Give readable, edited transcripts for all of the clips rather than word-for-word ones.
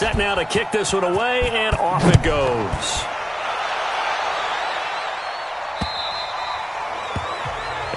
set now to kick this one away, and off it goes.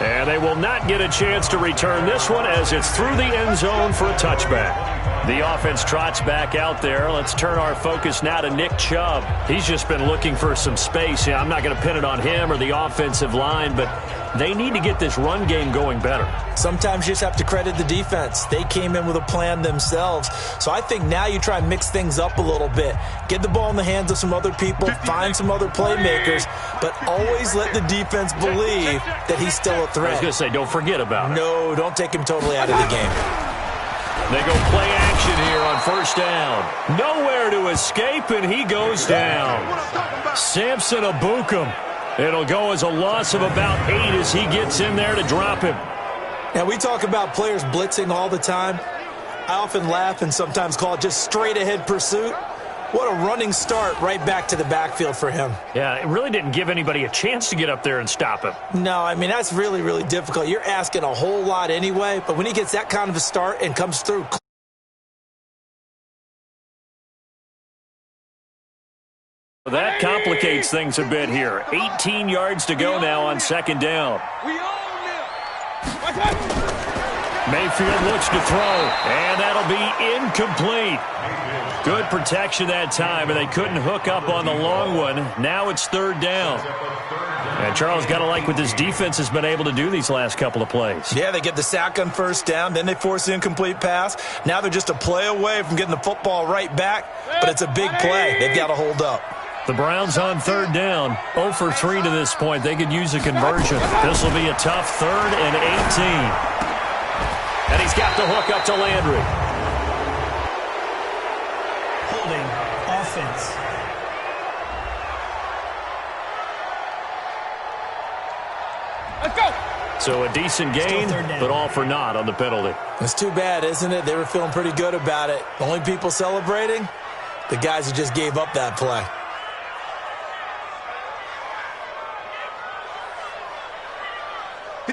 And they will not get a chance to return this one as it's through the end zone for a touchback. The offense trots back out there. Let's turn our focus now to Nick Chubb. He's just been looking for some space. Yeah, I'm not going to pin it on him or the offensive line, but they need to get this run game going better. Sometimes you just have to credit the defense. They came in with a plan themselves. So I think now you try and mix things up a little bit. Get the ball in the hands of some other people, find some other playmakers, but always let the defense believe that he's still a threat. I was going to say, don't forget about it. No, don't take him totally out of the game. They go play action here on first down. Nowhere to escape, and he goes down. Samson Abukum. It'll go as a loss of about 8 as he gets in there to drop him. Now, we talk about players blitzing all the time. I often laugh and sometimes call it just straight-ahead pursuit. What a running start right back to the backfield for him. Yeah, it really didn't give anybody a chance to get up there and stop him. No, I mean, that's really, really difficult. You're asking a whole lot anyway, but when he gets that kind of a start and comes through. That complicates things a bit here. 18 yards to go now on second down. Mayfield looks to throw, and that'll be incomplete. Good protection that time, and they couldn't hook up on the long one. Now it's third down. And Charles, got to like what this defense has been able to do these last couple of plays. Yeah, they get the sack on first down, then they force the incomplete pass. Now they're just a play away from getting the football right back, but it's a big play. They've got to hold up. The Browns on third down, 0 for 3 to this point. They could use a conversion. This will be a tough 3rd and 18. And he's got the hook up to Landry. Holding offense. Let's go. So a decent gain, but all for naught on the penalty. It's too bad, isn't it? They were feeling pretty good about it. The only people celebrating, the guys who just gave up that play.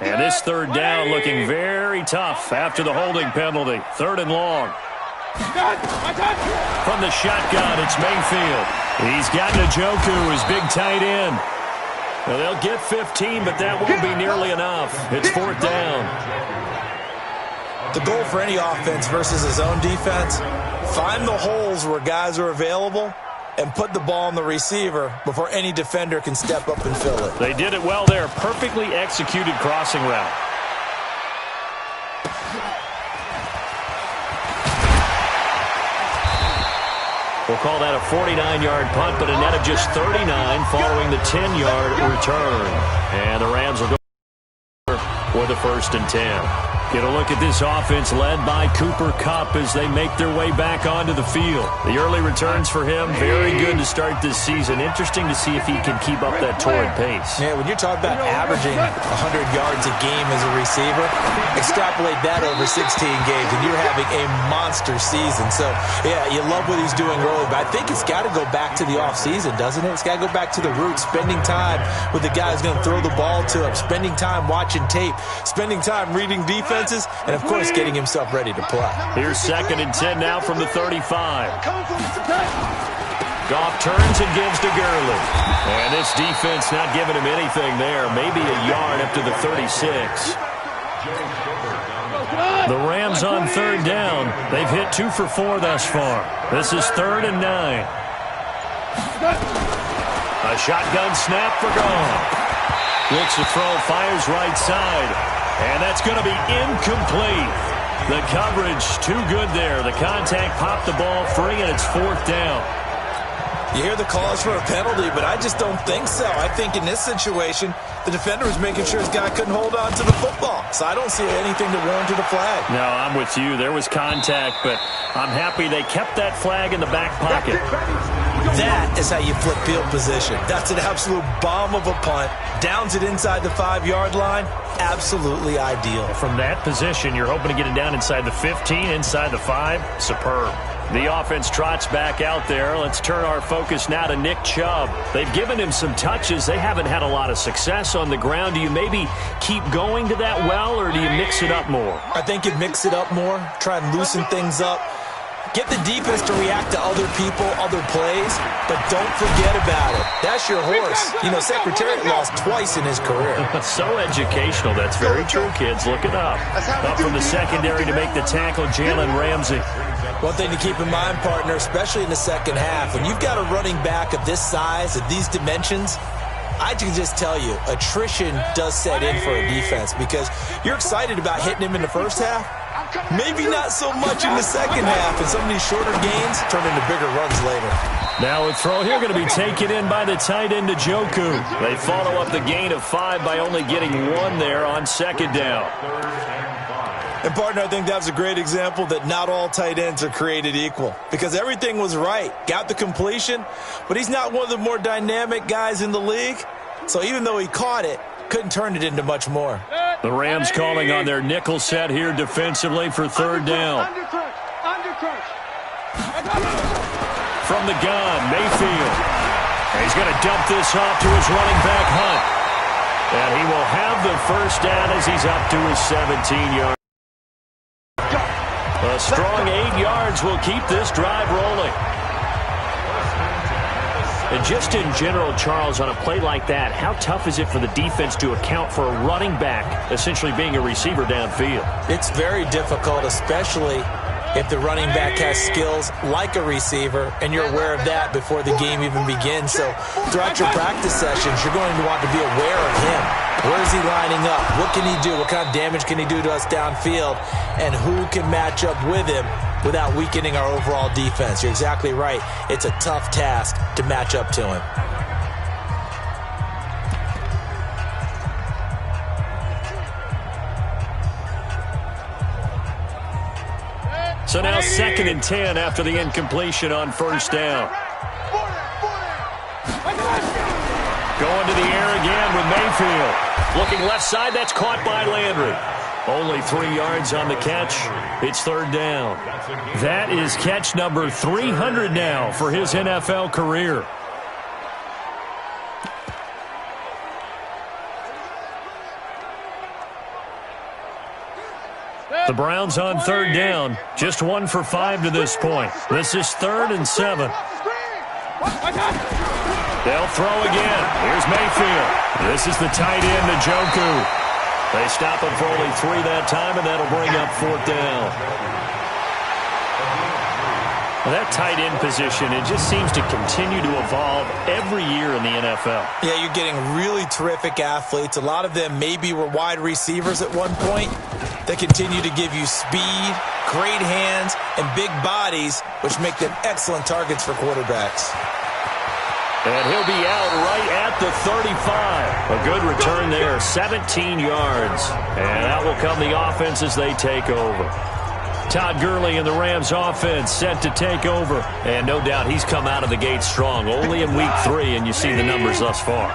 And this third down looking very tough after the holding penalty. 3rd and long. From the shotgun, it's Mayfield. He's got Njoku, his big tight end. Well, they'll get 15, but that won't be nearly enough. It's 4th down. The goal for any offense versus his own defense, find the holes where guys are available and put the ball on the receiver before any defender can step up and fill it. They did it well there. Perfectly executed crossing route. We'll call that a 49-yard punt, but a net of just 39 following the 10-yard return. And the Rams will go for the 1st and 10. Get a look at this offense led by Cooper Kupp as they make their way back onto the field. The early returns for him, very good to start this season. Interesting to see if he can keep up that torrid pace. Yeah, when you're talking about averaging 100 yards a game as a receiver, extrapolate that over 16 games, and you're having a monster season. So, yeah, you love what he's doing early, but I think it's got to go back to the offseason, doesn't it? It's got to go back to the roots, spending time with the guy who's going to throw the ball to him, spending time watching tape, spending time reading defense, and, of course, getting himself ready to play. Here's 2nd and 10 now from the 35. Goff turns and gives to Gurley. And this defense not giving him anything there. Maybe a yard up to the 36. The Rams on 3rd down. They've hit 2 for 4 thus far. This is 3rd and 9. A shotgun snap for Goff. Looks to throw, fires right side. And that's going to be incomplete. The coverage too good there. The contact popped the ball free, and it's 4th down. You hear the calls for a penalty, but I just don't think so. I think in this situation, the defender was making sure his guy couldn't hold on to the football. So I don't see anything to warrant a flag. No, I'm with you. There was contact, but I'm happy they kept that flag in the back pocket. That is how you flip field position. That's an absolute bomb of a punt. Downs it inside the 5-yard line. Absolutely ideal. From that position, you're hoping to get it down inside the 15, inside the 5. Superb. The offense trots back out there. Let's turn our focus now to Nick Chubb. They've given him some touches. They haven't had a lot of success on the ground. Do you maybe keep going to that well, or do you mix it up more? I think you mix it up more, try and loosen things up. Get the defense to react to other people, other plays, but don't forget about it. That's your horse. You know, Secretariat lost twice in his career. So educational. That's very true, kids. Look it up. Up from the secondary to make the tackle, Jalen Ramsey. One thing to keep in mind, partner, especially in the second half, when you've got a running back of this size, of these dimensions, I can just tell you, attrition does set in for a defense because you're excited about hitting him in the first half. Maybe not so much in the second half, and some of these shorter gains turn into bigger runs later. Now a throw here going to be taken in by the tight end, Njoku. They follow up the gain of 5 by only getting 1 there on second down. And, partner, I think that was a great example that not all tight ends are created equal because everything was right. Got the completion, but he's not one of the more dynamic guys in the league. So even though he caught it, couldn't turn it into much more. The Rams calling on their nickel set here defensively for third down. From the gun, Mayfield. He's going to dump this off to his running back, Hunt. And he will have the first down as he's up to his 17-yard. A strong 8 yards will keep this drive rolling. And just in general, Charles, on a play like that, how tough is it for the defense to account for a running back essentially being a receiver downfield? It's very difficult, especially if the running back has skills like a receiver, and you're aware of that before the game even begins. So throughout your practice sessions, you're going to want to be aware of him. Where is he lining up? What can he do? What kind of damage can he do to us downfield? And who can match up with him without weakening our overall defense? You're exactly right. It's a tough task to match up to him. So now 2nd and 10 after the incompletion on first down. Going to the air again with Mayfield. Looking left side, that's caught by Landry. Only 3 yards on the catch. It's third down. That is catch number 300 now for his NFL career. The Browns on third down. Just 1 for 5 to this point. This is 3rd and 7. They'll throw again. Here's Mayfield. This is the tight end, Njoku. They stop him for only 3 that time, and that'll bring up 4th down. Well, that tight end position, it just seems to continue to evolve every year in the NFL. Yeah, you're getting really terrific athletes. A lot of them maybe were wide receivers at one point. They continue to give you speed, great hands, and big bodies, which make them excellent targets for quarterbacks. And he'll be out right at the 35. A good return there, 17 yards. And out will come the offense as they take over. Todd Gurley and the Rams offense set to take over. And no doubt he's come out of the gate strong. Only in week 3, and you see the numbers thus far.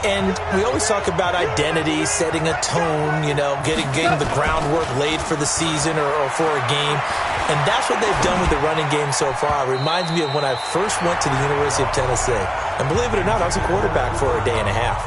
And we always talk about identity, setting a tone, you know, getting the groundwork laid for the season or for a game. And that's what they've done with the running game so far. It reminds me of when I first went to the University of Tennessee. And believe it or not, I was a quarterback for a day and a half.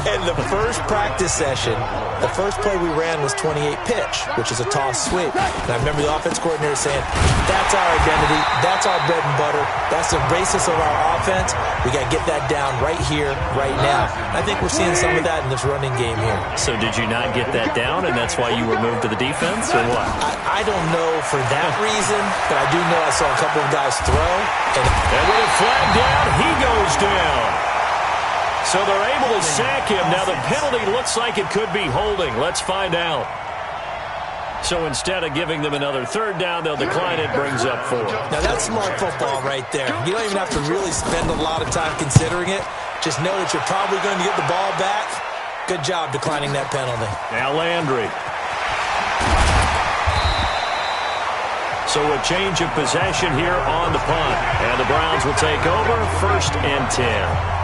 And the first practice session, the first play we ran was 28 pitch, which is a toss sweep. And I remember the offense coordinator saying, that's our identity, that's our bread and butter, that's the basis of our offense. We got to get that down right here, right now. I think we're seeing some of that in this running game here. So did you not get that down, and that's why you were moved to the defense, or what? I don't know for that reason, but I do know I saw a couple of guys throw. And with a flag down, he goes down. So they're able to sack him. Now the penalty looks like it could be holding. Let's find out. So instead of giving them another third down, they'll decline it, brings up 4. Now that's smart football right there. You don't even have to really spend a lot of time considering it. Just know that you're probably going to get the ball back. Good job declining that penalty. Now Landry. So a change of possession here on the punt. And the Browns will take over 1st and 10.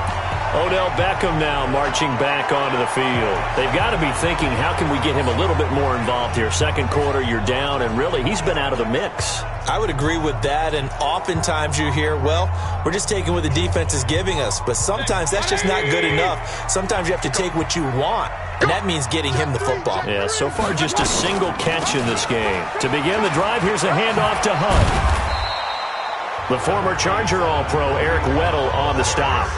Odell Beckham now marching back onto the field. They've got to be thinking, how can we get him a little bit more involved here? Second quarter, you're down, and really, he's been out of the mix. I would agree with that, and oftentimes you hear, well, we're just taking what the defense is giving us, but sometimes that's just not good enough. Sometimes you have to take what you want, and that means getting him the football. Yeah, so far just a single catch in this game. To begin the drive, here's a handoff to Hunt. The former Charger All-Pro Eric Weddle on the stop.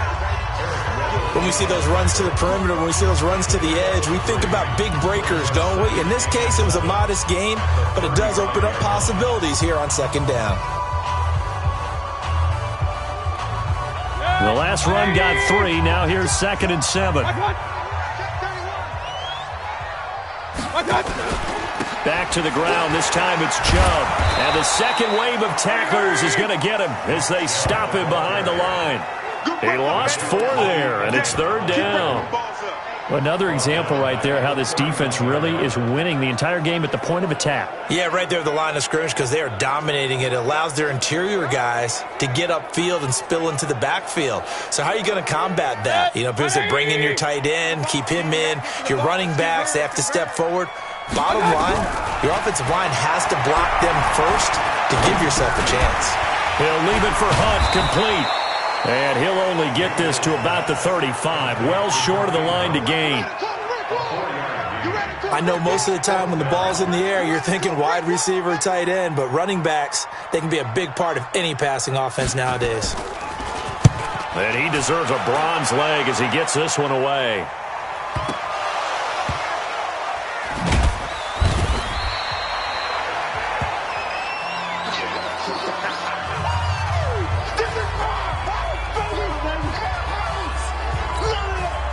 When we see those runs to the perimeter, when we see those runs to the edge, we think about big breakers, don't we? In this case, it was a modest gain, but it does open up possibilities here on second down. The last run got 3. Now here's 2nd and 7. Back to the ground. This time it's Chubb. And the second wave of tacklers is going to get him as they stop him behind the line. He lost 4 there, and it's 3rd down. Another example right there how this defense really is winning the entire game at the point of attack. Yeah, right there at the line of scrimmage because they are dominating it. It allows their interior guys to get upfield and spill into the backfield. So how are you going to combat that? You know, because they bring in your tight end, keep him in. Your running backs, they have to step forward. Bottom line, your offensive line has to block them first to give yourself a chance. He'll leave it for Hunt, complete. And he'll only get this to about the 35, well short of the line to gain. I know most of the time when the ball's in the air, you're thinking wide receiver, tight end, but running backs, they can be a big part of any passing offense nowadays. And he deserves a bronze leg as he gets this one away.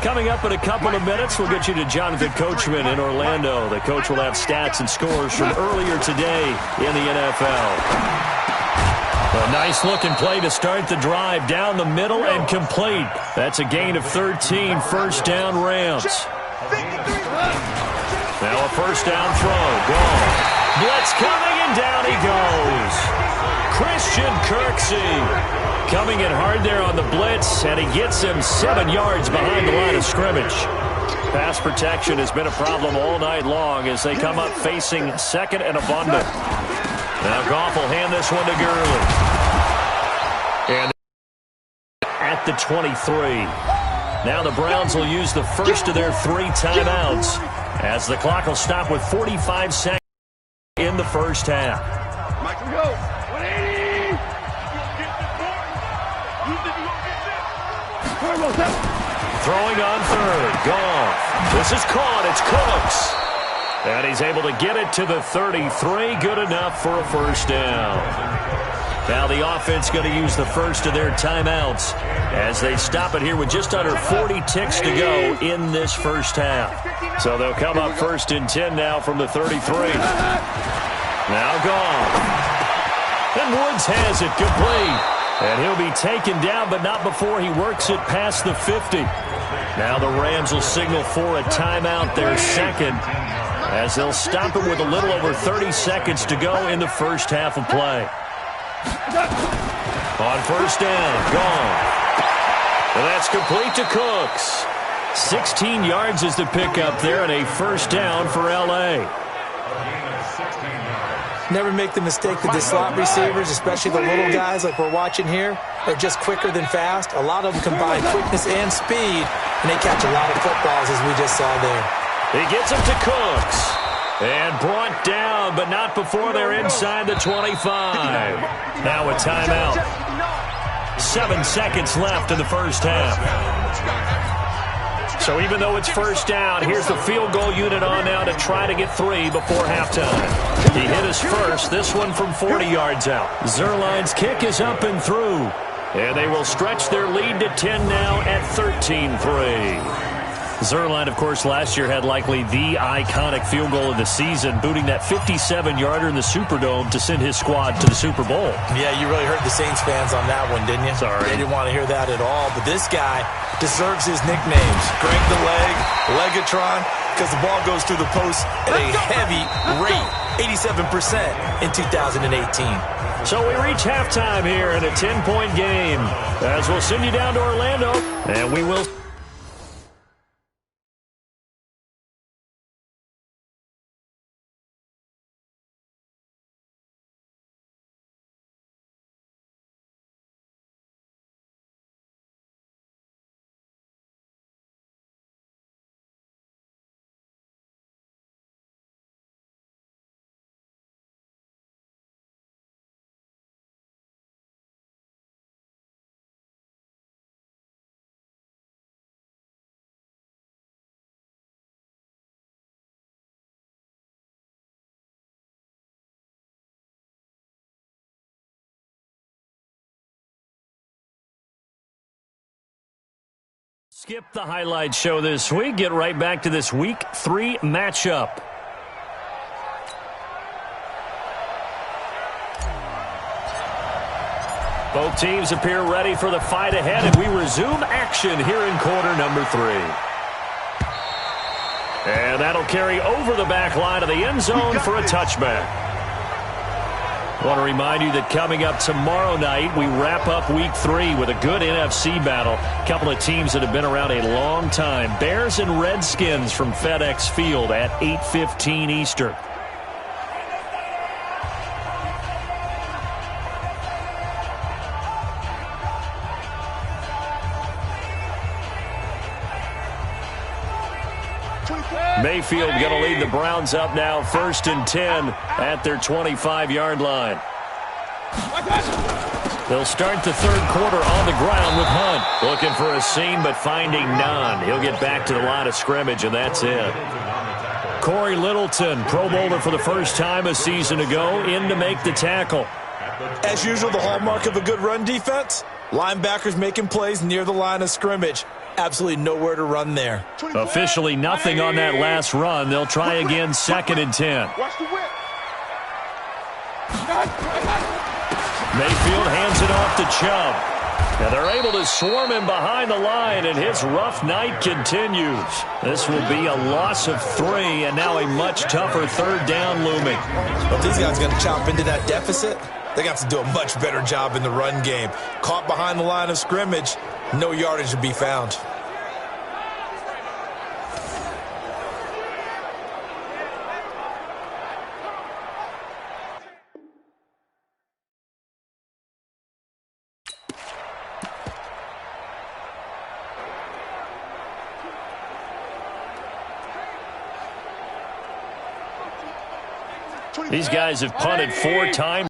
Coming up in a couple of minutes, we'll get you to Jonathan Coachman in Orlando. The coach will have stats and scores from earlier today in the NFL. A nice-looking play to start the drive down the middle and complete. That's a gain of 13, first down Rams. Now a first down throw. Gone. Blitz coming, and down he goes. Christian Kirksey coming in hard there on the blitz, and he gets him 7 yards behind the line of scrimmage. Pass protection has been a problem all night long as they come up facing 2nd and abundant. Now Goff will hand this one to Gurley. And at the 23. Now the Browns will use the first of their 3 timeouts as the clock will stop with 45 seconds in the first half. Michael, go. 180. Throwing on 3rd. Goff. This is caught. It's Cooks. And he's able to get it to the 33. Good enough for a first down. Now the offense going to use the first of their timeouts as they stop it here with just under 40 ticks to go in this first half. So they'll come up 1st and 10 now from the 33. Now Goff. And Woods has it complete. And he'll be taken down, but not before he works it past the 50. Now the Rams will signal for a timeout, their 2nd, as they'll stop it with a little over 30 seconds to go in the first half of play. On first down, gone. And that's complete to Cooks. 16 yards is the pickup there, and a first down for L.A. Never make the mistake that the slot receivers, especially the little guys like we're watching here, are just quicker than fast. A lot of them combine quickness and speed, and they catch a lot of footballs, as we just saw there. He gets it to Cooks. And brought down, but not before they're inside the 25. Now a timeout. 7 seconds left in the first half. So even though it's first down, here's the field goal unit on now to try to get 3 before halftime. He hit his first, this one from 40 yards out. Zerline's kick is up and through. And they will stretch their lead to 10 now at 13-3. Zerline, of course, last year had likely the iconic field goal of the season, booting that 57-yarder in the Superdome to send his squad to the Super Bowl. Yeah, you really hurt the Saints fans on that one, didn't you? Sorry. They didn't want to hear that at all. But this guy deserves his nicknames. Greg the Leg, Legatron. because the ball goes through the post at a heavy rate, 87% in 2018. So we reach halftime here in a 10-point game. As we'll send you down to Orlando, and we will... Skip the highlight show this week. Get right back to this Week 3 matchup. Both teams appear ready for the fight ahead, and we resume action here in quarter number 3. And that'll carry over the back line of the end zone for a touchback. I want to remind you that coming up tomorrow night, we wrap up Week 3 with a good NFC battle. A couple of teams that have been around a long time. Bears and Redskins from FedEx Field at 8:15 Eastern. Mayfield going to lead the Browns up now, 1st and 10 at their 25-yard line. They'll start the third quarter on the ground with Hunt. Looking for a seam, but finding none. He'll get back to the line of scrimmage, and that's it. Corey Littleton, Pro Bowler for the first time a season ago, in to make the tackle. As usual, the hallmark of a good run defense, linebackers making plays near the line of scrimmage. Absolutely nowhere to run there. Officially nothing on that last run. They'll try again, 2nd and 10. Mayfield hands it off to Chubb. And they're able to swarm him behind the line, and his rough night continues. This will be a loss of 3, and now a much tougher third down looming. But these guys are going to chop into that deficit. They got to do a much better job in the run game. Caught behind the line of scrimmage, no yardage to be found. These guys have punted 4 times,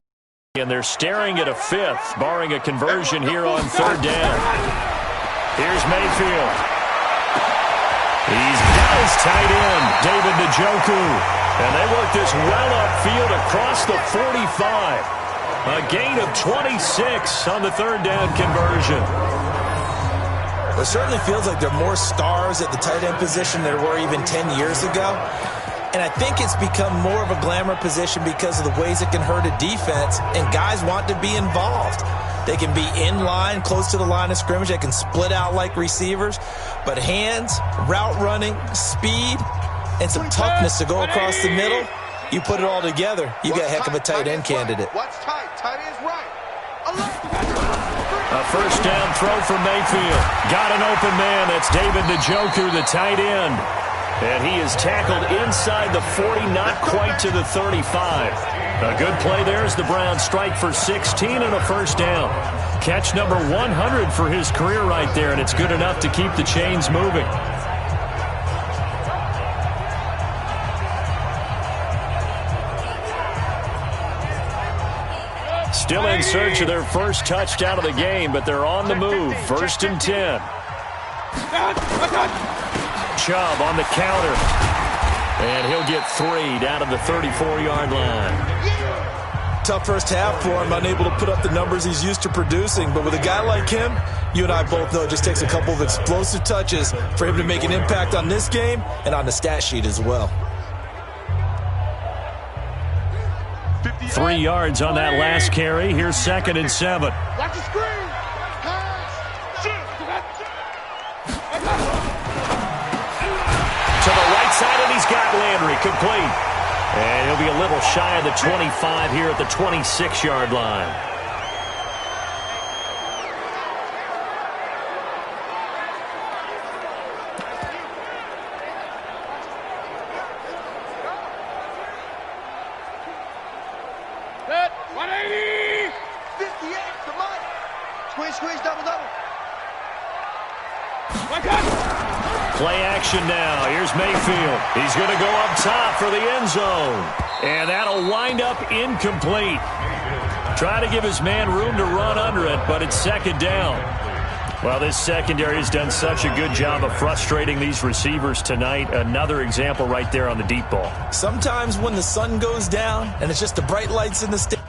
and they're staring at a 5th, barring a conversion here on 3rd down. Here's Mayfield. He's got his tight end, David Njoku. And they work this well upfield across the 45. A gain of 26 on the 3rd down conversion. It certainly feels like there are more stars at the tight end position than there were even 10 years ago. And I think it's become more of a glamour position because of the ways it can hurt a defense, and guys want to be involved. They can be in line, close to the line of scrimmage. They can split out like receivers. But hands, route running, speed, and some toughness to go across the middle, you put it all together, you got a heck of a tight end candidate. Watch tight. Tight end's right. A first down throw for Mayfield. Got an open man. That's David Njoku, the tight end. And he is tackled inside the 40, not quite to the 35. A good play there as the Browns strike for 16 and a first down. Catch number 100 for his career right there, and it's good enough to keep the chains moving. Still in search of their first touchdown of the game, but they're on the move. 1st and 10. Chubb on the counter. And he'll get 3 down to the 34-yard line. Tough first half for him, unable to put up the numbers he's used to producing. But with a guy like him, you and I both know it just takes a couple of explosive touches for him to make an impact on this game and on the stat sheet as well. 3 yards on that last carry. Here's 2nd and 7. Watch the screen. To the right outside, and he's got Landry complete. And he'll be a little shy of the 25 here at the 26-yard line. Set. 180. 58. Come on. Squeeze, squeeze, double, double. Play action now. Here's Mayfield. He's going to go up top for the end zone. And that'll wind up incomplete. Try to give his man room to run under it, but it's second down. Well, this secondary has done such a good job of frustrating these receivers tonight. Another example right there on the deep ball. Sometimes when the sun goes down and it's just the bright lights in the stadium.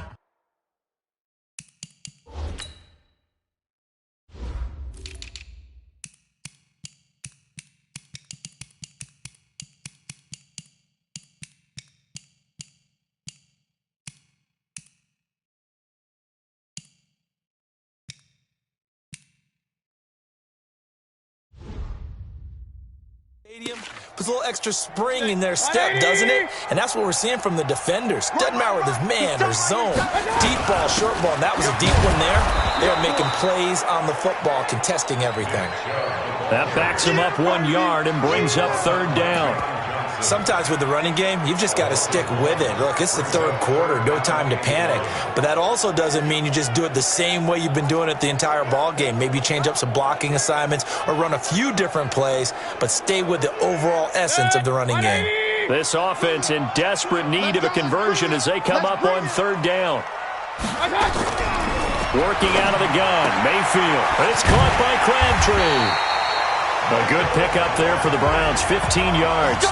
Puts a little extra spring in their step, doesn't it? And that's what we're seeing from the defenders. Doesn't matter whether there's man or zone. Deep ball, short ball, and that was a deep one there. They're making plays on the football, contesting everything. That backs him up 1 yard and brings up third down. Sometimes with the running game, you've just got to stick with it. Look, it's the third quarter, no time to panic. But that also doesn't mean you just do it the same way you've been doing it the entire ball game. Maybe change up some blocking assignments or run a few different plays, but stay with the overall essence of the running game. This offense in desperate need of a conversion as they come up on third down. Working out of the gun, Mayfield. It's caught by Crabtree. A good pickup there for the Browns, 15 yards.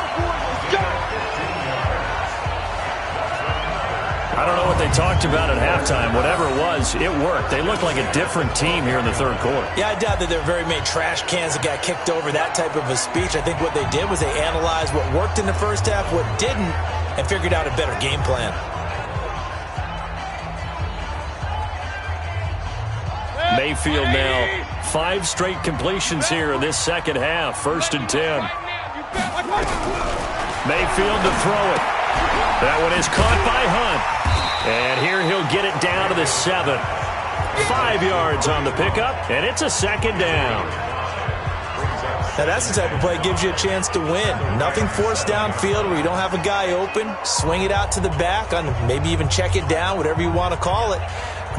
I don't know what they talked about at halftime. Whatever it was, it worked. They looked like a different team here in the third quarter. Yeah, I doubt that there were very many trash cans that got kicked over, that type of a speech. I think what they did was they analyzed what worked in the first half, what didn't, and figured out a better game plan. Mayfield now 5 straight completions here in this second half. 1st and 10. Mayfield to throw it. That one is caught by Hunt. And here he'll get it down to the 7. 5 yards on the pickup, and it's a second down. Now that's the type of play that gives you a chance to win. Nothing forced downfield where you don't have a guy open. Swing it out to the back, on maybe even check it down, whatever you want to call it.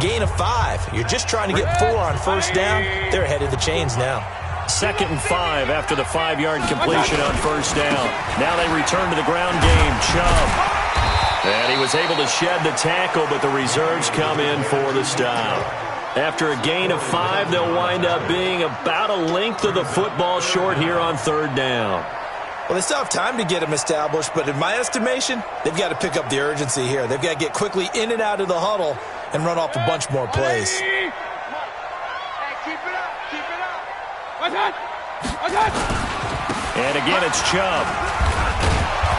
Gain of 5. You're just trying to get 4 on first down. They're ahead of the chains now. 2nd and 5 after the 5-yard completion on first down. Now they return to the ground game. Chubb. And he was able to shed the tackle, but the reserves come in for the stop. After a gain of 5, they'll wind up being about a length of the football short here on third down. Well, they still have time to get them established, but in my estimation, they've got to pick up the urgency here. They've got to get quickly in and out of the huddle and run off a bunch more plays. Hey, keep it up, keep it up. And again, it's Chubb.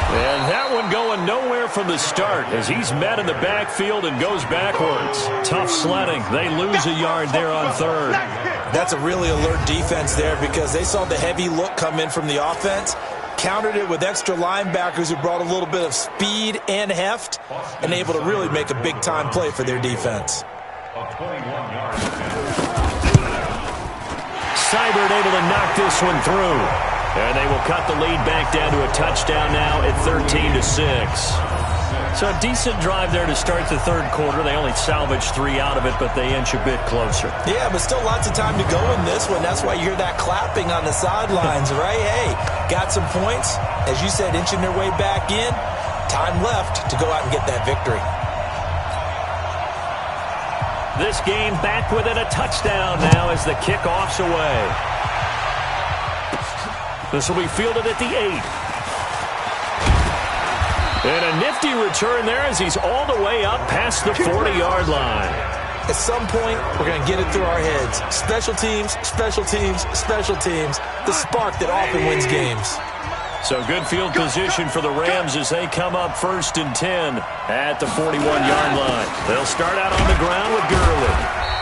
And that one going nowhere from the start as he's met in the backfield and goes backwards. Tough sledding. They lose a yard there on third. That's a really alert defense there because they saw the heavy look come in from the offense, countered it with extra linebackers who brought a little bit of speed and heft, and able to really make a big-time play for their defense. Seibert able to knock this one through. And they will cut the lead back down to a touchdown now at 13-6. So a decent drive there to start the third quarter. They only salvaged 3 out of it, but they inch a bit closer. Yeah, but still lots of time to go in this one. That's why you hear that clapping on the sidelines, right? Hey, got some points. As you said, inching their way back in. Time left to go out and get that victory. This game back within a touchdown now as the kickoff's away. This will be fielded at the 8. And a nifty return there as he's all the way up past the 40-yard line. At some point, we're going to get it through our heads. Special teams, special teams, special teams. The spark that often wins games. So good field position for the Rams as they come up 1st and 10 at the 41-yard line. They'll start out on the ground with Gurley.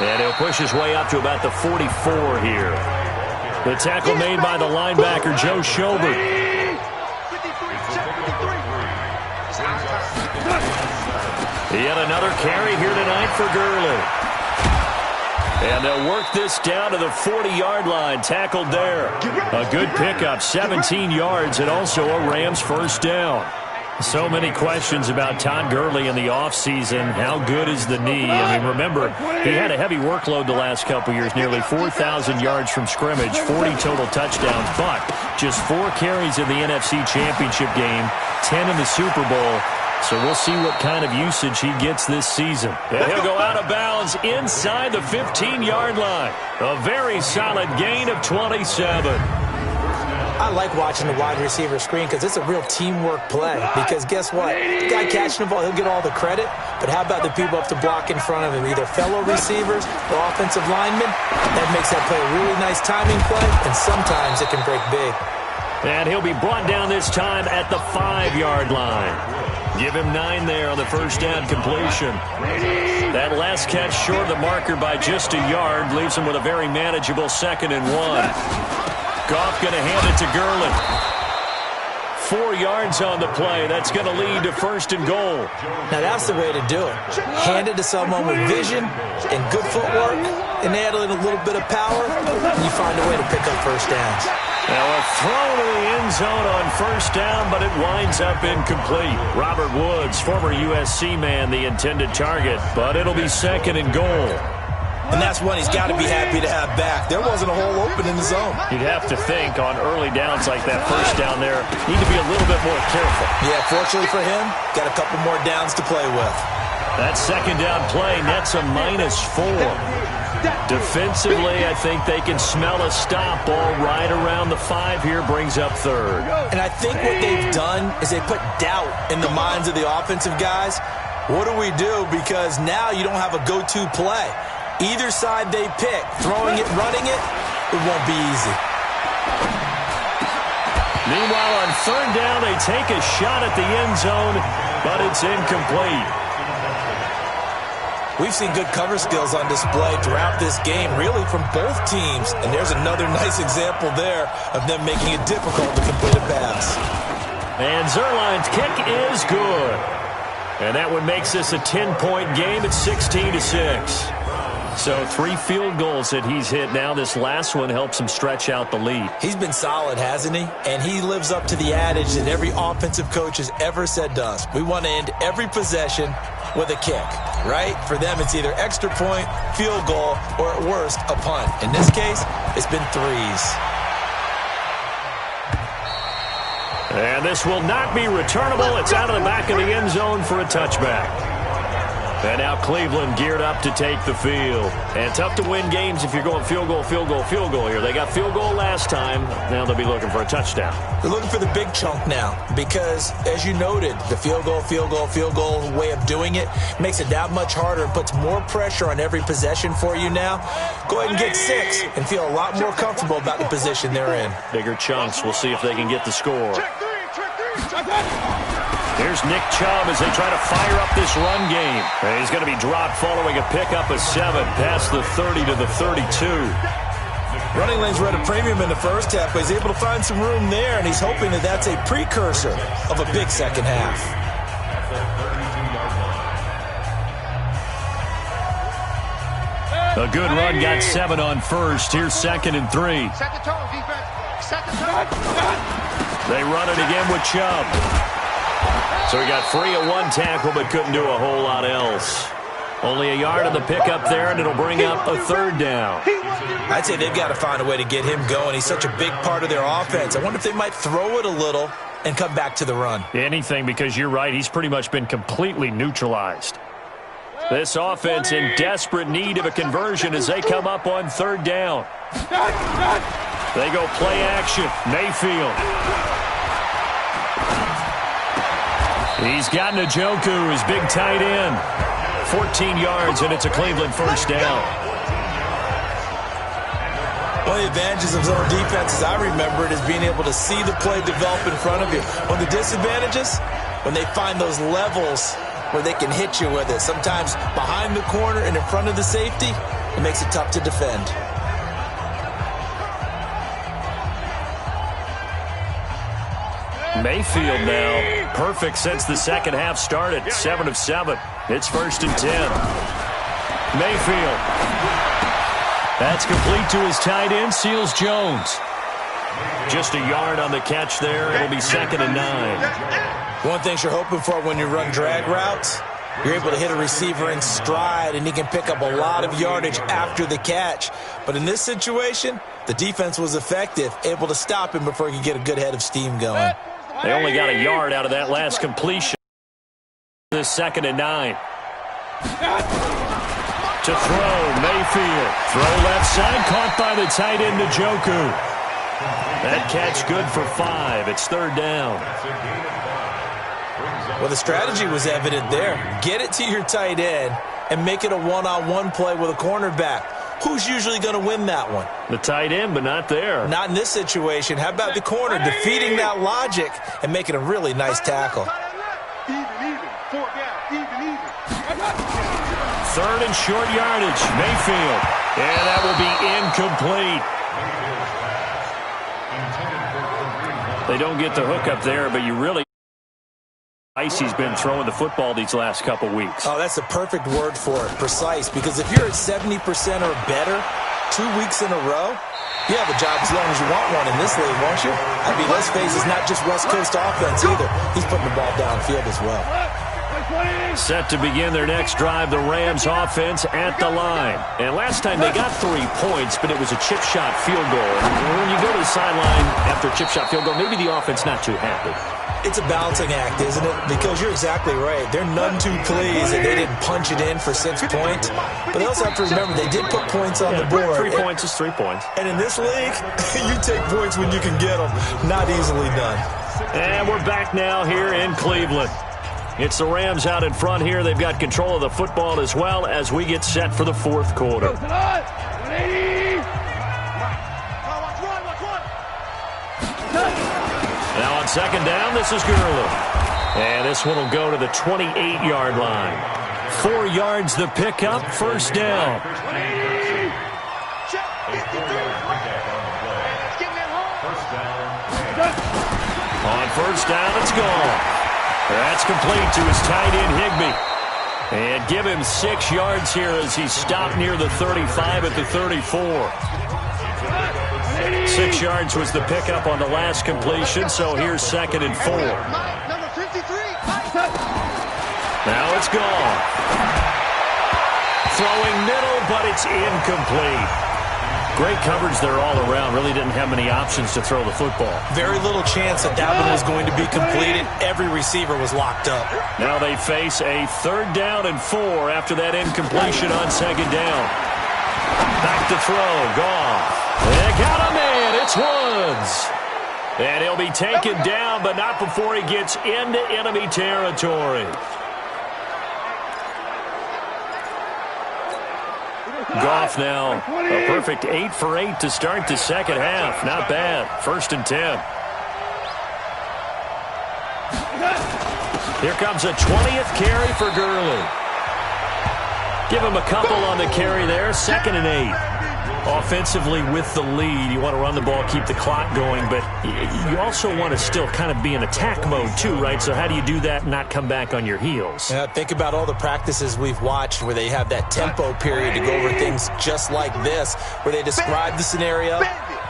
And he'll push his way up to about the 44 here. The tackle made by the linebacker, Joe Schobert. Yet another carry here tonight for Gurley. And they'll work this down to the 40-yard line. Tackled there. A good pickup, 17 yards, and also a Rams first down. So many questions about Todd Gurley in the offseason. How good is the knee? I mean, remember, he had a heavy workload the last couple years, nearly 4,000 yards from scrimmage, 40 total touchdowns, but just 4 carries in the NFC Championship game, 10 in the Super Bowl. So we'll see what kind of usage he gets this season. And he'll go out of bounds inside the 15-yard line. A very solid gain of 27. I like watching the wide receiver screen because it's a real teamwork play. Because guess what? The guy catching the ball, he'll get all the credit. But how about the people up to block in front of him, either fellow receivers or offensive linemen? That makes that play a really nice timing play, and sometimes it can break big. And he'll be brought down this time at the 5-yard line. Give him 9 there on the first down completion. That last catch short of the marker by just a yard leaves him with a very manageable 2nd and 1. Goff going to hand it to Gurley. 4 yards on the play. That's going to lead to 1st and goal. Now that's the way to do it. Hand it to someone with vision and good footwork, and add in a little bit of power, and you find a way to pick up first downs. Now a throw to the end zone on first down, but it winds up incomplete. Robert Woods, former USC man, the intended target, but it'll be 2nd and goal. And that's one he's got to be happy to have back. There wasn't a hole open in the zone. You'd have to think on early downs like that first down there, need to be a little bit more careful. Yeah, fortunately for him, got a couple more downs to play with. That 2nd down play nets a -4. Defensively, I think they can smell a stop ball right around the 5 here, brings up 3rd. And I think what they've done is they put doubt in the minds of the offensive guys. What do we do? Because now you don't have a go-to play. Either side they pick, throwing it, running it, it won't be easy. Meanwhile, on 3rd down, they take a shot at the end zone, but it's incomplete. We've seen good cover skills on display throughout this game, really from both teams. And there's another nice example there of them making it difficult to complete a pass. And Zuerlein's kick is good. And that one makes this a 10-point game at 16-6. So 3 field goals that he's hit now. This last one helps him stretch out the lead. He's been solid, hasn't he? And he lives up to the adage that every offensive coach has ever said to us. We want to end every possession with a kick, right? For them, it's either extra point, field goal, or at worst, a punt. In this case, it's been 3s. And this will not be returnable. It's out of the back of the end zone for a touchback. And now Cleveland geared up to take the field. And tough to win games if you're going field goal, field goal, field goal here. They got field goal last time. Now they'll be looking for a touchdown. They're looking for the big chunk now because, as you noted, the field goal, field goal, field goal way of doing it makes it that much harder and puts more pressure on every possession for you now. Go ahead and get 6 and feel a lot more comfortable about the position they're in. Bigger chunks. We'll see if they can get the score. Here's Nick Chubb as they try to fire up this run game. And he's going to be dropped following a pickup of 7 past the 30 to the 32. Running lanes were at a premium in the first half, but he's able to find some room there, and he's hoping that that's a precursor of a big second half. A good run got 7 on first. Here's 2nd and 3. Set the tone, defense. Set the tone. They run it again with Chubb. So he got free of 1 tackle but couldn't do a whole lot else. Only a yard on the pickup there, and it'll bring up a 3rd down. I'd say they've got to find a way to get him going. He's such a big part of their offense. I wonder if they might throw it a little and come back to the run. Anything, because you're right, he's pretty much been completely neutralized. This offense in desperate need of a conversion as they come up on 3rd down. They go play action. Mayfield. He's got Njoku, his big tight end. 14 yards, and it's a Cleveland first down. One of the advantages of zone defense, as I remember it, is being able to see the play develop in front of you. One of the disadvantages, when they find those levels where they can hit you with it, sometimes behind the corner and in front of the safety, it makes it tough to defend. Mayfield now, perfect since the second half started, 7 of 7. It's 1st and 10. Mayfield. That's complete to his tight end, Seals Jones. Just a yard on the catch there. It'll be 2nd and 9. One thing you're hoping for when you run drag routes, you're able to hit a receiver in stride, and he can pick up a lot of yardage after the catch. But in this situation, the defense was effective, able to stop him before he could get a good head of steam going. They only got a yard out of that last completion. This 2nd and 9. To throw, Mayfield. Throw left side, caught by the tight end, Njoku. That catch good for 5. It's 3rd down. Well, the strategy was evident there. Get it to your tight end and make it a one-on-one play with a cornerback. Who's usually going to win that one? The tight end, but not there. Not in this situation. How about the corner defeating that logic and making a really nice tackle? Even. 4 down. Even. 3rd and short yardage. Mayfield. And that will be incomplete. They don't get the hook up there, but you really... He's been throwing the football these last couple weeks. Oh, that's the perfect word for it, precise. Because if you're at 70% or better 2 weeks in a row, you have a job as long as you want one in this league, won't you? I mean, let's face it, it's not just West Coast offense either. He's putting the ball downfield as well. Set to begin their next drive, the Rams offense at the line. And last time they got 3 points, but it was a chip shot field goal. And when you go to the sideline after a chip shot field goal, maybe the offense not too happy. It's a balancing act, isn't it? Because you're exactly right. They're none too pleased that they didn't punch it in for 6 points. But they also have to remember they did put points on the board. 3 points is 3 points. And in this league, you take points when you can get them. Not easily done. And we're back now here in Cleveland. It's the Rams out in front here. They've got control of the football as well as we get set for the 4th quarter. Now on 2nd down, this is Gurley. And this one will go to the 28-yard line. 4 yards the pickup, 1st down. On 1st down, it's gone. That's complete to his tight end, Higbee. And give him 6 yards here as he stopped near the 35 at the 34. 6 yards was the pickup on the last completion, so here's 2nd and 4. Now it's gone. Throwing middle, but it's incomplete. Great coverage there all around. Really didn't have many options to throw the football. Very little chance that one was going to be completed. Every receiver was locked up. Now they face a 3rd down and 4 after that incompletion on 2nd down. Back to throw. Goff. They got a man. It's Woods. And he'll be taken down, but not before he gets into enemy territory. Goff now a perfect 8 for 8 to start the 2nd half. Not bad. 1st and 10. Here comes a 20th carry for Gurley. Give him a couple on the carry there. 2nd and 8. Offensively with the lead, you want to run the ball, keep the clock going, but you also want to still kind of be in attack mode too, right? So how do you do that and not come back on your heels? Yeah, think about all the practices we've watched where they have that tempo period to go over things just like this, where they describe the scenario,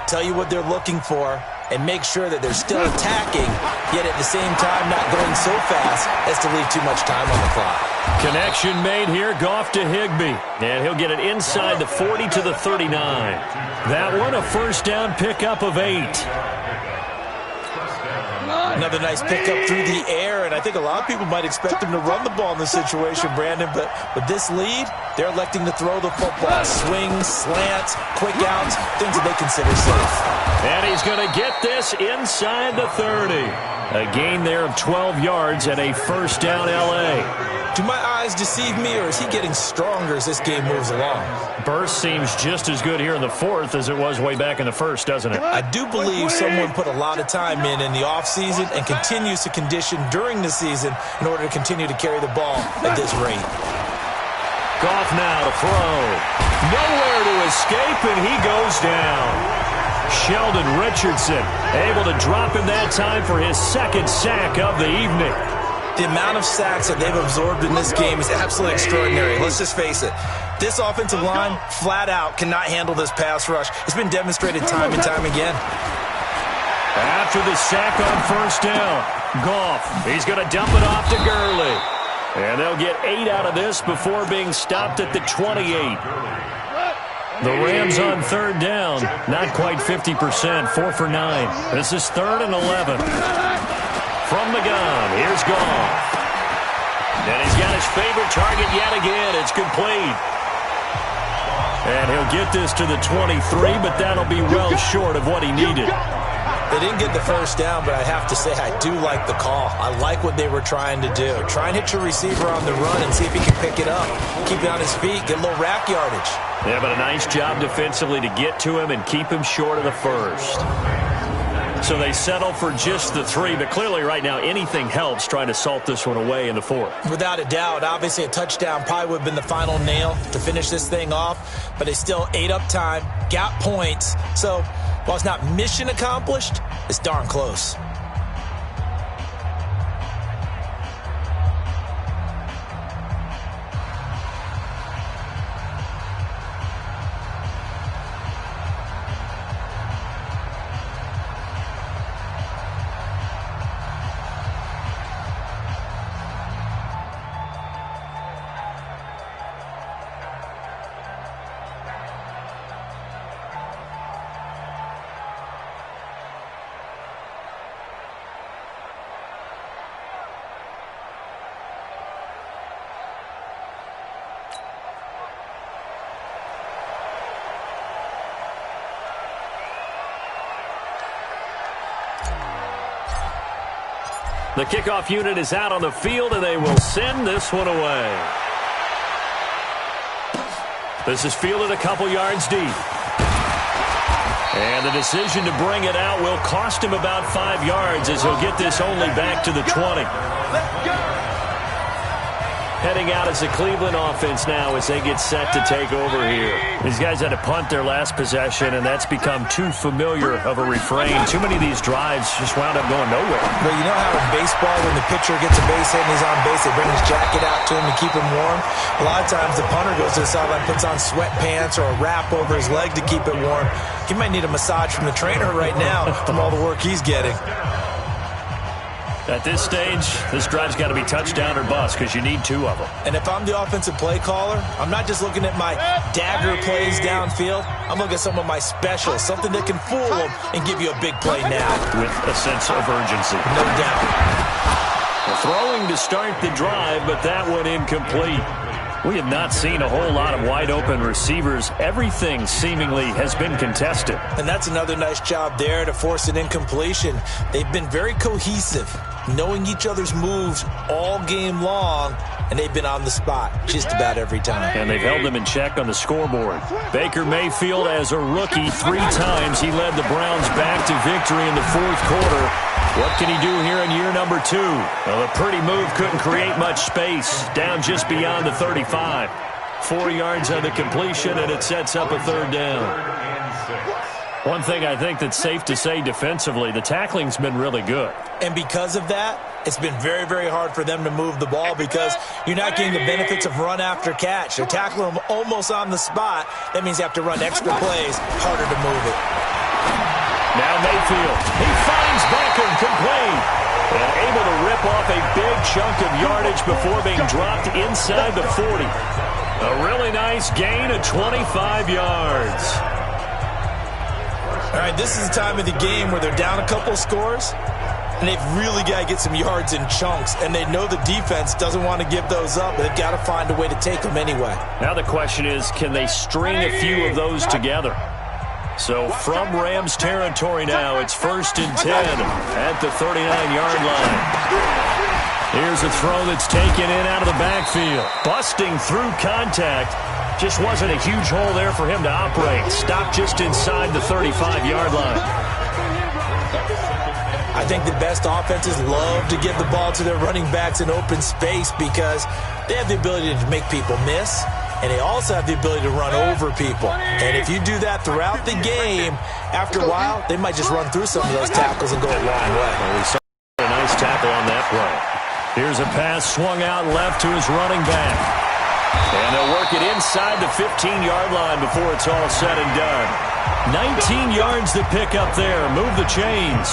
tell you what they're looking for, and make sure that they're still attacking, yet at the same time not going so fast as to leave too much time on the clock. Connection made here, Goff to Higbee. And he'll get it inside the 40 to the 39. That one, a 1st down pickup of 8. Another nice pickup through the air, and I think a lot of people might expect them to run the ball in this situation, Brandon, but with this lead, they're electing to throw the football. Swings, slants, quick outs, things that they consider safe. And he's going to get this inside the 30. A gain there of 12 yards and a 1st down L.A. Do my eyes deceive me, or is he getting stronger as this game moves along? Burst seems just as good here in the 4th as it was way back in the 1st, doesn't it? I do believe someone put a lot of time in the offseason and continues to condition during the season in order to continue to carry the ball at this rate. Goff now to throw. Nowhere to escape, and he goes down. Sheldon Richardson able to drop him that time for his 2nd sack of the evening. The amount of sacks that they've absorbed in this game is absolutely extraordinary. Let's just face it. This offensive line, flat out, cannot handle this pass rush. It's been demonstrated time and time again. After the sack on first down, Goff, he's going to dump it off to Gurley. And they'll get 8 out of this before being stopped at the 28. The Rams on third down, not quite 50%, 4 for 9. This is 3rd and 11. From the gun, here's Goff. And he's got his favorite target yet again. It's complete. And he'll get this to the 23, but that'll be well short of what he needed. They didn't get the first down, but I have to say I do like the call. I like what they were trying to do. Try and hit your receiver on the run and see if he can pick it up. Keep it on his feet, get a little rack yardage. Yeah, but a nice job defensively to get to him and keep him short of the first. So they settle for just the 3, but clearly right now anything helps trying to salt this one away in the 4th. Without a doubt, obviously a touchdown probably would have been the final nail to finish this thing off, but they still ate up time, got points. So while it's not mission accomplished, it's darn close. The kickoff unit is out on the field, and they will send this one away. This is fielded a couple yards deep. And the decision to bring it out will cost him about 5 yards as he'll get this only back to the 20. Heading out as a Cleveland offense now as they get set to take over here. These guys had to punt their last possession, and that's become too familiar of a refrain. Too many of these drives just wound up going nowhere. But you know how in baseball, when the pitcher gets a base hit and he's on base, they bring his jacket out to him to keep him warm? A lot of times the punter goes to the sideline, puts on sweatpants or a wrap over his leg to keep it warm. He might need a massage from the trainer right now from all the work he's getting. At this stage, this drive's got to be touchdown or bust because you need 2 of them. And if I'm the offensive play caller, I'm not just looking at my dagger plays downfield. I'm looking at some of my specials, something that can fool them and give you a big play now. With a sense of urgency. No doubt. Throwing to start the drive, but that one incomplete. We have not seen a whole lot of wide-open receivers. Everything seemingly has been contested. And that's another nice job there to force an incompletion. They've been very cohesive, knowing each other's moves all game long, and they've been on the spot just about every time. And they've held them in check on the scoreboard. Baker Mayfield, as a rookie, 3 times he led the Browns back to victory in the 4th quarter. What can he do here in year number 2? Well, the pretty move couldn't create much space, down just beyond the 35. 4 yards on the completion, and it sets up a 3rd down. One thing I think that's safe to say defensively, the tackling's been really good. And because of that, it's been very, very hard for them to move the ball because you're not getting the benefits of run after catch. They're tackling them almost on the spot. That means you have to run extra plays, harder to move it. Now Mayfield, he finds Beckham complete. And able to rip off a big chunk of yardage before being dropped inside the 40. A really nice gain of 25 yards. All right, this is the time of the game where they're down a couple scores, and they've really got to get some yards in chunks, and they know the defense doesn't want to give those up, but they've got to find a way to take them anyway. Now the question is, can they string a few of those together? So from Rams territory now, it's 1st and 10 at the 39-yard line. Here's a throw that's taken in out of the backfield. Busting through contact. Just wasn't a huge hole there for him to operate. Stopped just inside the 35-yard line. I think the best offenses love to give the ball to their running backs in open space because they have the ability to make people miss, and they also have the ability to run over people. And if you do that throughout the game, after a while, they might just run through some of those tackles and go a long way. Well, we saw a nice tackle on that play. Here's a pass swung out left to his running back. And they'll work it inside the 15-yard line before it's all said and done. 19 yards to pick up there. Move the chains.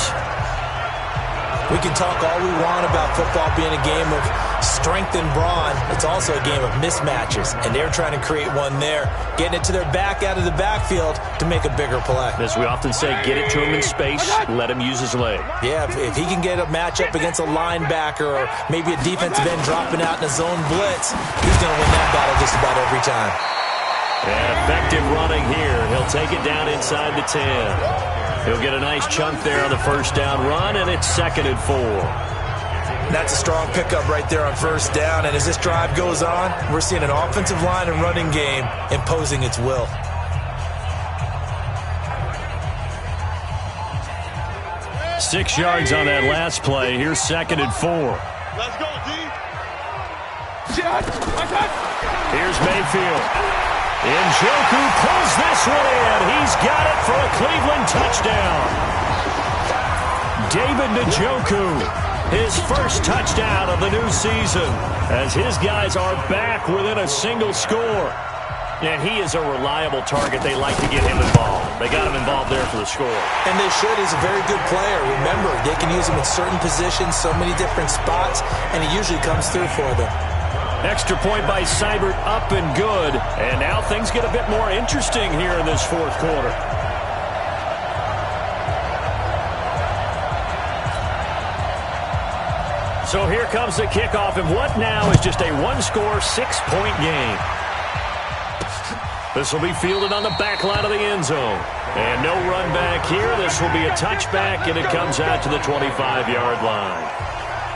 We can talk all we want about football being a game of strength and brawn. It's also a game of mismatches, and they're trying to create one there, getting it to their back out of the backfield to make a bigger play. As we often say, get it to him in space, let him use his leg. Yeah, if he can get a matchup against a linebacker or maybe a defensive end dropping out in a zone blitz, he's going to win that battle just about every time. And effective running here. He'll take it down inside the 10. He'll get a nice chunk there on the first down run, and it's 2nd and 4. That's a strong pickup right there on first down, and as this drive goes on, we're seeing an offensive line and running game imposing its will. Six yards on that last play. Here's 2nd and 4. Let's go, D. Here's Mayfield. Njoku pulls this one in. He's got it for a Cleveland touchdown. David Njoku, his first touchdown of the new season, as his guys are back within a single score. And he is a reliable target. They like to get him involved. They got him involved there for the score. And they should. He's a very good player. Remember, they can use him in certain positions, so many different spots, and he usually comes through for them. Extra point by Seibert, up and good. And now things get a bit more interesting here in this fourth quarter. So here comes the kickoff, and what now is just a one-score, 6-point game. This will be fielded on the back line of the end zone. And no run back here. This will be a touchback, and it comes out to the 25-yard line.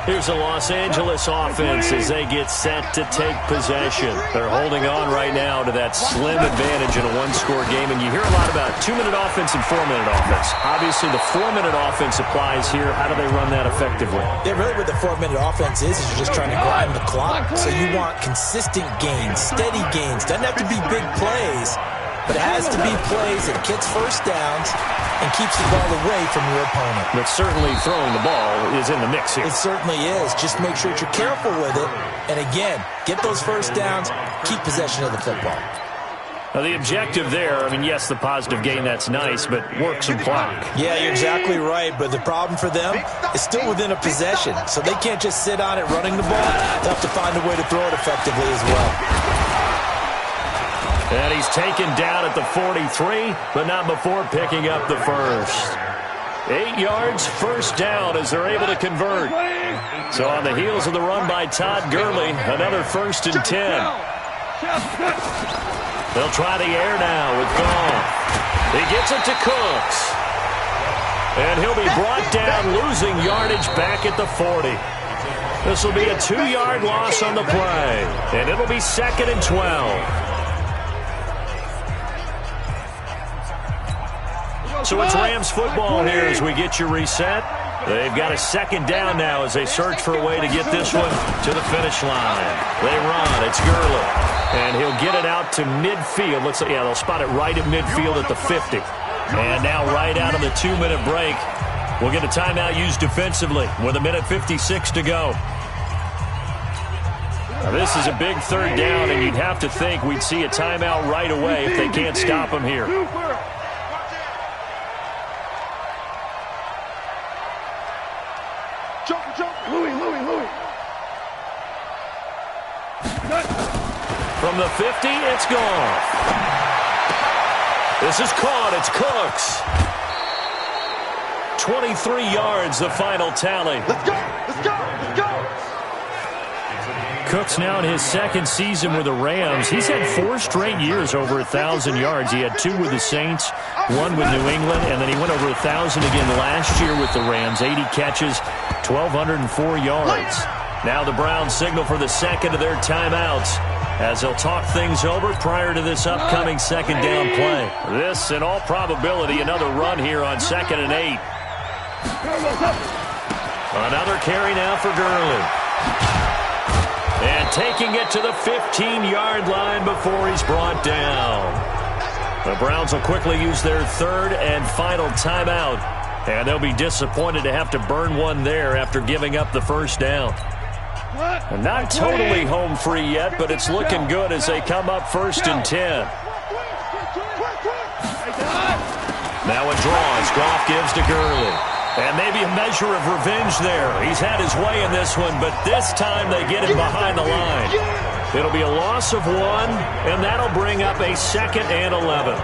Here's the Los Angeles offense as they get set to take possession. They're holding on right now to that slim advantage in a one-score game. And you hear a lot about 2-minute offense and 4-minute offense. Obviously, the 4-minute offense applies here. How do they run that effectively? Yeah, really what the 4-minute offense is you're just trying to grind the clock. So you want consistent gains, steady gains. Doesn't have to be big plays, but it has to be plays that gets first downs and keeps the ball away from your opponent. But certainly throwing the ball is in the mix here. It certainly is. Just make sure that you're careful with it. And again, get those first downs, keep possession of the football. Now the objective there, I mean, yes, the positive gain, that's nice, but work some clock. Yeah, you're exactly right. But the problem for them is still within a possession. So they can't just sit on it running the ball. They'll have to find a way to throw it effectively as well. And he's taken down at the 43, but not before picking up the first. 8 yards, first down as they're able to convert. So on the heels of the run by Todd Gurley, another 1st and 10. They'll try the air now with Goff. He gets it to Cooks. And he'll be brought down, losing yardage back at the 40. This will be a 2-yard loss on the play. And it'll be 2nd and 12. So it's Rams football here as we get you reset. They've got a 2nd down now as they search for a way to get this one to the finish line. They run. It's Gurley. And he'll get it out to midfield. Looks like, yeah, they'll spot it right at midfield at the 50. And now right out of the 2-minute break, we'll get a timeout used defensively with 1:56 to go. Now, this is a big 3rd down, and you'd have to think we'd see a timeout right away if they can't stop him here. Louis. From the 50, it's gone. This is caught. It's Cooks. 23 yards, the final tally. Let's go. Cooks now in his 2nd season with the Rams. He's had 4 straight years over 1,000 yards. He had 2 with the Saints, 1 with New England, and then he went over 1,000 again last year with the Rams. 80 catches, 1,204 yards. Now the Browns signal for the 2nd of their timeouts as they'll talk things over prior to this upcoming 2nd down play. This, in all probability, another run here on 2nd and 8. Another carry now for Gurley. And taking it to the 15-yard line before he's brought down. The Browns will quickly use their 3rd and final timeout. And they'll be disappointed to have to burn one there after giving up the first down. And not totally home free yet, but it's looking good as they come up 1st and 10. Now it draws. Goff gives to Gurley. And maybe a measure of revenge there. He's had his way in this one, but this time they get him behind the line. It'll be a loss of 1, and that'll bring up a 2nd and 11.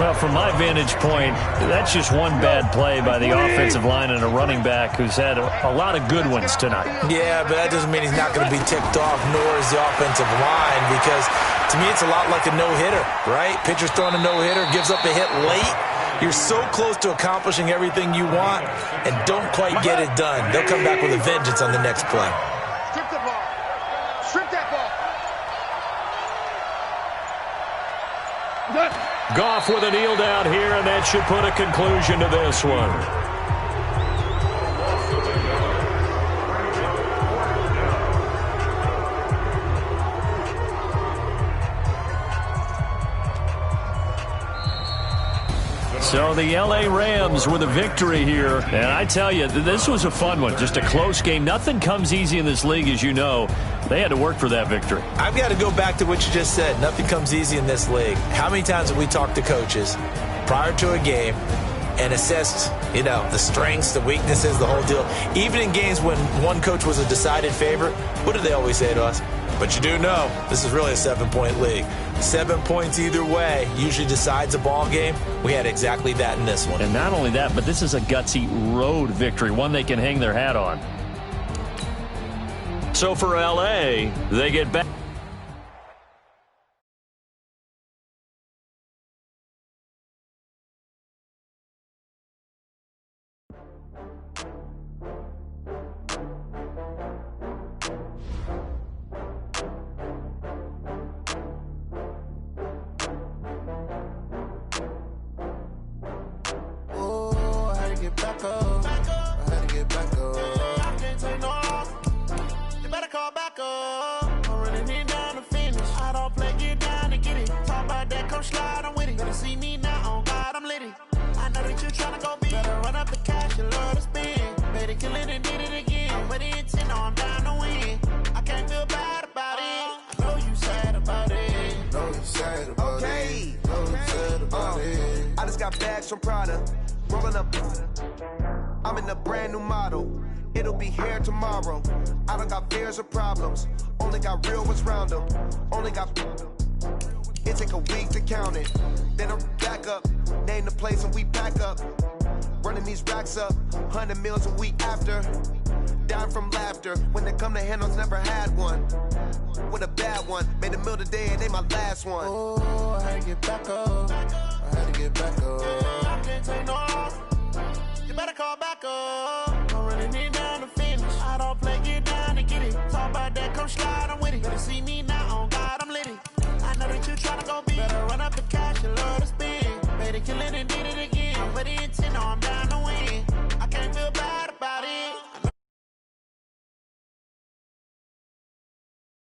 Well, from my vantage point, that's just one bad play by the offensive line and a running back who's had a lot of good ones tonight. Yeah, but that doesn't mean he's not going to be ticked off, nor is the offensive line, because to me it's a lot like a no-hitter, right? Pitcher's throwing a no-hitter, gives up a hit late. You're so close to accomplishing everything you want and don't quite get it done. They'll come back with a vengeance on the next play. Strip the ball. Strip that ball. Goff with a kneel down here, and that should put a conclusion to this one. So the L.A. Rams with a victory here. And I tell you, this was a fun one. Just a close game. Nothing comes easy in this league, as you know. They had to work for that victory. I've got to go back to what you just said. Nothing comes easy in this league. How many times have we talked to coaches prior to a game and assessed, the strengths, the weaknesses, the whole deal? Even in games when one coach was a decided favorite, what do they always say to us? But you do know this is really a 7-point league. 7 points either way usually decides a ball game. We had exactly that in this one. And not only that, but this is a gutsy road victory, one they can hang their hat on. So for L.A., they get back. I'm in a brand new model. It'll be here tomorrow. I don't got fears or problems. Only got real ones round them. Only got. It take a week to count it. Then I'm back up. Name the place and we back up. Running these racks up. 100 meals a week after. Down from laughter. When they come to handles, never had one. With a bad one. Made a meal today and they my last one. Oh, I had to get back up. I had to get back up. I can't take no loss. You better call back up. I'm running it down to finish. I don't play, get down and get it. Talk about that, come slide, I'm with it. Better see me now, on God, I'm litty. I know that you tryna go big. Better run up the cash, you love to spend. Made a killing and did it again. I'm ready